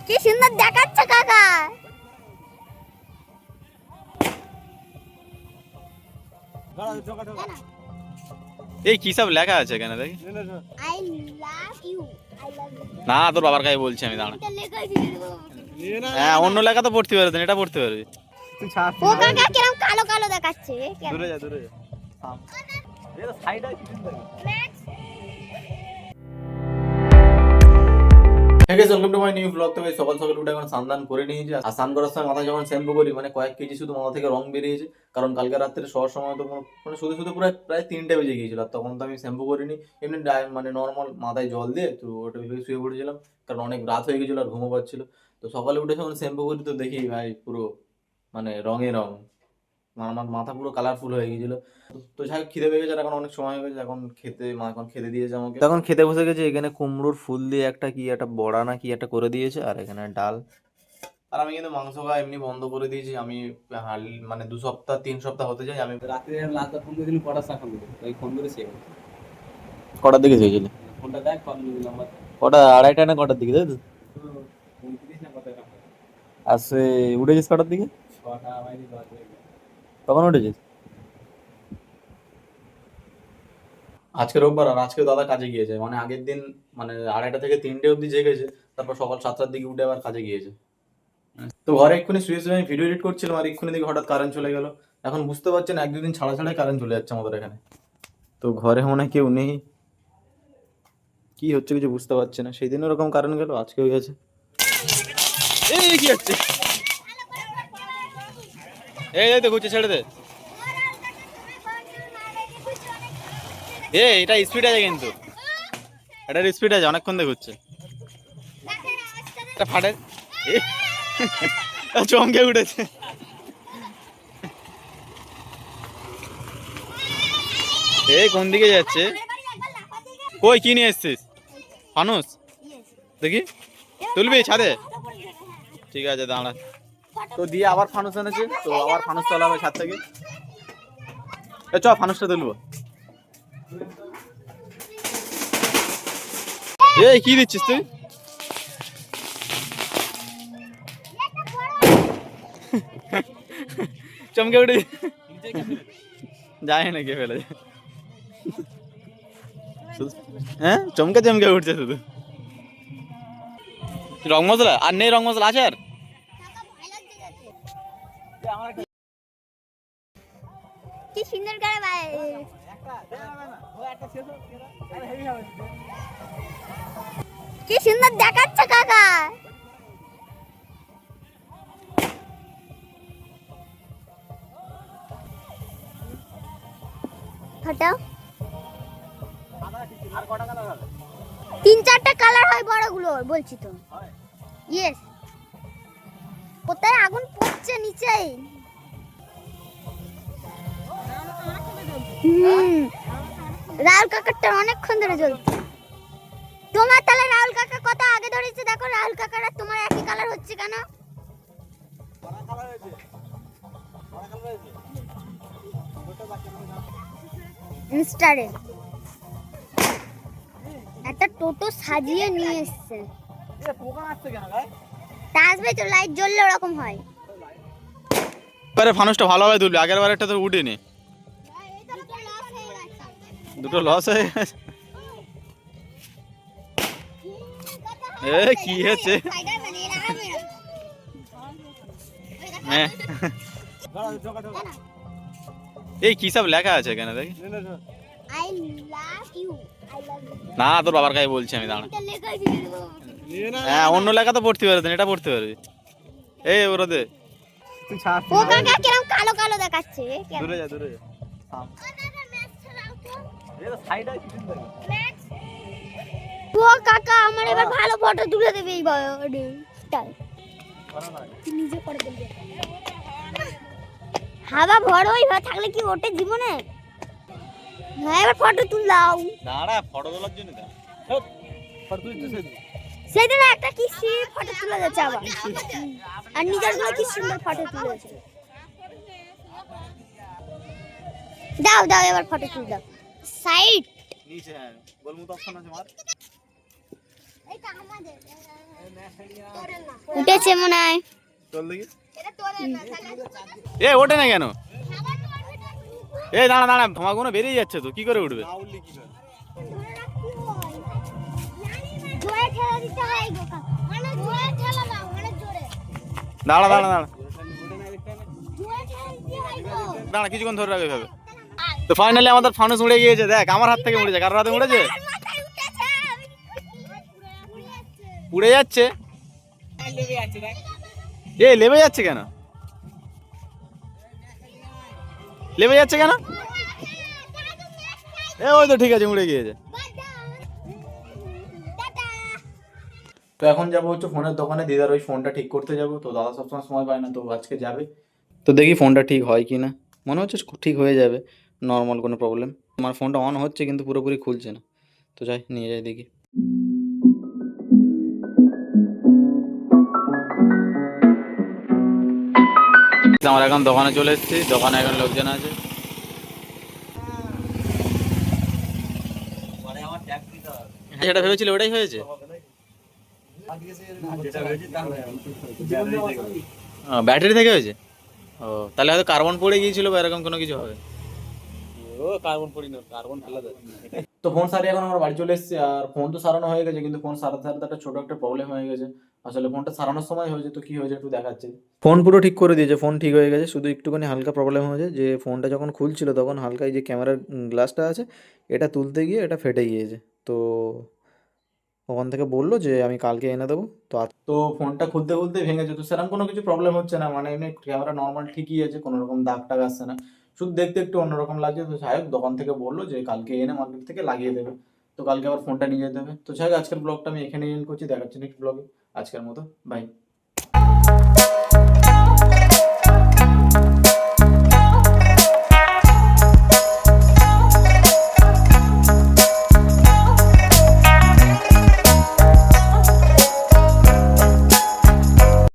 কি সুন্দর দেখাচ্ছে কাকা। এই কি সব লেখা আছে কেন দেখি? I love you, I love you. না তোর বাবার কাছে বলছি আমি, দাঁড়া। হ্যাঁ অন্য লেখা তো পড়তে পারবি, এটা পড়তে পারবি। ও কাকা কিরকম কালো কালো দেখাচ্ছে। দূরে যা, দূরে যা। এটা সাইড আছে কিন্তু। Hey guys, welcome to my new blog. তো গাইস সকাল সকাল উঠে এখন স্নান করে নিয়েছি। আর স্নান করার সময় মাথায় যখন শ্যাম্পু করি মানে কয়েক কেজি শুধু মাথা থেকে রং বেরিয়েছে। কারণ কালকে রাত্রে শোয়ার সময় তো মানে শুধু শুধু প্রায় 3টে বেজে গিয়েছিল। আর তখন তো আমি শ্যাম্পু করিনি, এমনি মানে নর্মাল মাথায় জল দিয়ে তো ওটা ভেবে শুয়ে পড়েছিলাম। কারণ অনেক রাত হয়ে গেছিলো আর ঘুমো পাচ্ছিল। তো সকালে উঠে যখন শ্যাম্পু করি তো দেখি ভাই পুরো মানে রঙে রং, আমার মাথা পুরো কালারফুল হয়ে গিয়েছিল। তো যাই হোক, খিদে পেয়ে গেছে, এখন অনেক সময় হয়ে গেছে, এখন মা এখন খেতে দিয়েছে আমাকে। তখন খেতে বসে গেছে। এখানে কুমড়োর ফুল দিয়ে একটা বড়া না কি একটা করে দিয়েছে, আর এখানে ডাল। আর আমি কিন্তু মাংস খাওয়া এমনি বন্ধ করে দিয়েছি। আমি মানে 2 সপ্তাহ 3 সপ্তাহ হতে যাই। আমি রাতে লাস্ট ফোন করে দিলি কটার সময় ফোন করে ওই ফোন করে সে কটার দিকে চেয়েছিলি? ফোনটা দেখ ফোন নাম্বার কটা, 2:30টা না কটার দিকে? তাই তো। 29 না কত এরকম আর সে উঠেছিস কটার দিকে? 6টা বাইরে বাজে। তখন উঠেছিস? আজকে রোববার, আর আজকে দাদা কাজে গিয়েছে। মানে আগের দিন মানে 2:30টা থেকে 3টে অবধি জেগেছে, তারপর সকাল 7টার দিকে উঠে আবার কাজে গিয়েছে। তো ঘরে এক্ষুনি শুয়ে শুয়ে আমি ভিডিও এডিট করছিলাম, আর এক্ষুনি দিকে হঠাৎ কারেন্ট চলে গেল। এখন বুঝতে পারছেন 1-2 দিন ছাড়া ছাড়াই কারেন্ট চলে যাচ্ছে আমাদের এখানে। তো ঘরে মনে হয় কেউ নেই, কি হচ্ছে কিছু বুঝতে পারছি না। সেই দিন ওরকম কারেন্ট গেল, আজকেও গেছে। এই কি হচ্ছে? এই তো ঘুরছে, ছেড়ে দে। এটা স্পিড আছে কিন্তু, এটার স্পিড আছে, অনেকক্ষণ দিয়ে ঘুরছে। এটা ফাটে, চমকে উঠেছে। এই কোন দিকে যাচ্ছে? কই কি নিয়ে এসছিস? ফানুস দেখি, তুলবি ছাদে? ঠিক আছে দাঁড়া। তো দিয়ে আবার ফানুস এনেছে, তো আবার ফানুস তোলা হবে ছাদ থেকে। চ ফানুসটা তুলবো। এই কি দিচ্ছিস তুই? চমকে উঠে যায় না কে ফেলে? হ্যাঁ চমকে চমকে উঠছে শুধু। রং মশলা আর নেই? রং মশলা আছে আর? কি সুন্দর করে কি সুন্দর দেখাচ্ছে কাকা। হটাও। 3-4টা কালার হয় বড়গুলোর, বলছি তো। ইয়েস। কোথায় আগুন পড়ছে নিচেই। রাহুল কাকারটা অনেকক্ষণ ধরে জ্বলছে। তোমার তাহলে রাহুল কাকা কত আগে ধরেছে দেখো। রাহুল কাকার আর তোমার একই কালার হচ্ছে কেন? ইনস্টারে একটা টোটো সাজিয়ে নিয়ে এসছে। তা আসবে তো, লাইট জ্বললে ওরকম হয়। এবারে ফানুসটা ভালোভাবে তুলবি, আগের বারেরটা তো উঠেনি। দুটো লস হয়ে গেছে। কি হচ্ছে? হ্যাঁ এই কি সব লেখা আছে কেন দেখি? I love you, I love you. না তোর বাবার কাছে বলছি আমি, দাঁড়া। হ্যাঁ অন্য লেখা তো পড়তে পারবি, এটা পড়তে পারবি। এই ওরা দে। ও কাকা কিরকম কালো কালো দেখাচ্ছে। দূরে যা, দূরে যা। ও কাকা আমার এবার ভালো ফটো তুলে দেবে এই স্টাইল। নিজে করে দেবে। হাওয়া বড়ই হয়ে থাকলে কি ওঠে জীবনে? হ্যাঁ এবার ফটো তুললাও। দাঁড়া, ফটো তোলার জন্য দা। ফটো তুলতে সেদিন একটা কি ফটো তুলে যাচ্ছে আবার। আর নিজের গুলো কি সুন্দর ফটো তুলেছে। দাও দাও এবার ফটো তুল দাও। সাইড নিচে, হ্যাঁ গোলমুত অপশন আছে মার। এটা আমাদের তোরে না উঠেছে মনে হয় চল দেখি এটা তোরে না তাহলে এ ওঠে না কেন এই দাঁড়া দাঁড়া ধোঁয়াগুলো বেরিয়ে যাচ্ছে তো কি করে উঠবে জোরে ঠেলা দিতে হয় গো মানে জোরে ঠেলা দাও মানে জোরে দাঁড়া দাঁড়া দাঁড়া জোরে ঠেলা দিতে হয় গো দাঁড়া কিছুক্ষণ ধরে রাখবে ভাবে তো ফাইনালি আমাদের ফানুস উড়ে গিয়েছে দেখ আমার হাত থেকে উড়েছে কারোর হাতে উড়েছে মাথায় উঠেছে উড়ে যাচ্ছে লেগে আছে দেখ এ লেবে যাচ্ছে কেন লেবে যাচ্ছে কেন এ ওই তো ঠিক আছে উড়ে গিয়েছে তো এখন যাবো হচ্ছে ফোনের দোকানে দিদার ওই ফোনটা ঠিক করতে যাবো তো দাদা সবসময় সময় পায় না তো আজকে যাবে তো দেখি ফোনটা ঠিক হয় কি না মনে হচ্ছে ঠিক হয়ে যাবে নর্মাল কোনো প্রবলেম আমার ফোনটা অন হচ্ছে কিন্তু পুরোপুরি খুলছে না তো যাই নিয়ে যাই দেখি আমার এখন দোকানে চলে এসেছি দোকানে এখন লোকজন আছে মানে আমার ট্যাক্স দিতে হবে যেটা ভেবেছিল ওটাই হয়েছে যেটা হয়েছে তা ব্যাটারি থেকে হয়েছে ও তাহলে হয়তো কার্বন পড়ে গিয়েছিল বা এরকম কোনো কিছু হবে ও কার্বন পড়ি না কার্বন ফেলা দেয় তো ফোন সারিয়ে এখন আমার বাড়ি চলে এসেছি আর ফোন তো সারানো হয়ে গেছে কিন্তু ফোন সারাতে সারাতে একটা ছোট একটা প্রবলেম হয়ে গেছে আসলে ফোনটা সারানোর সময় হয়েছে তো কি হয়েছে একটু দেখাচ্ছি ফোন পুরো ঠিক করে দিয়েছে ফোন ঠিক হয়ে গেছে শুধু একটুখানি হালকা প্রবলেম হয়েছে যে ফোনটা যখন খুলছিল তখন হালকা এই যে ক্যামেরার গ্লাসটা আছে এটা তুলতে গিয়ে এটা ফেটে গিয়েছে তো ওখান থেকে বললো যে আমি কালকে এনে দেবো তো ফোনটা খুলতে খুলতে ভেঙেছে তো সেরকম কোনো কিছু প্রবলেম হচ্ছে না মানে এমনি ক্যামেরা নর্মাল ঠিকই আছে কোনো রকম দাগ টাগ আসছে না শুধু দেখতে একটু অন্যরকম লাগছে তো যাই হোক দোকান থেকে বললো যে কালকে এনে মার্কেট থেকে লাগিয়ে দেবে তো কালকে আবার ফোনটা নিয়ে যেতে হবে তো যাই হোক আজকের ব্লগটা আমি এখানে এন্ড করছি দেখাচ্ছি নেক্সট ব্লগে আজকের মতো বাই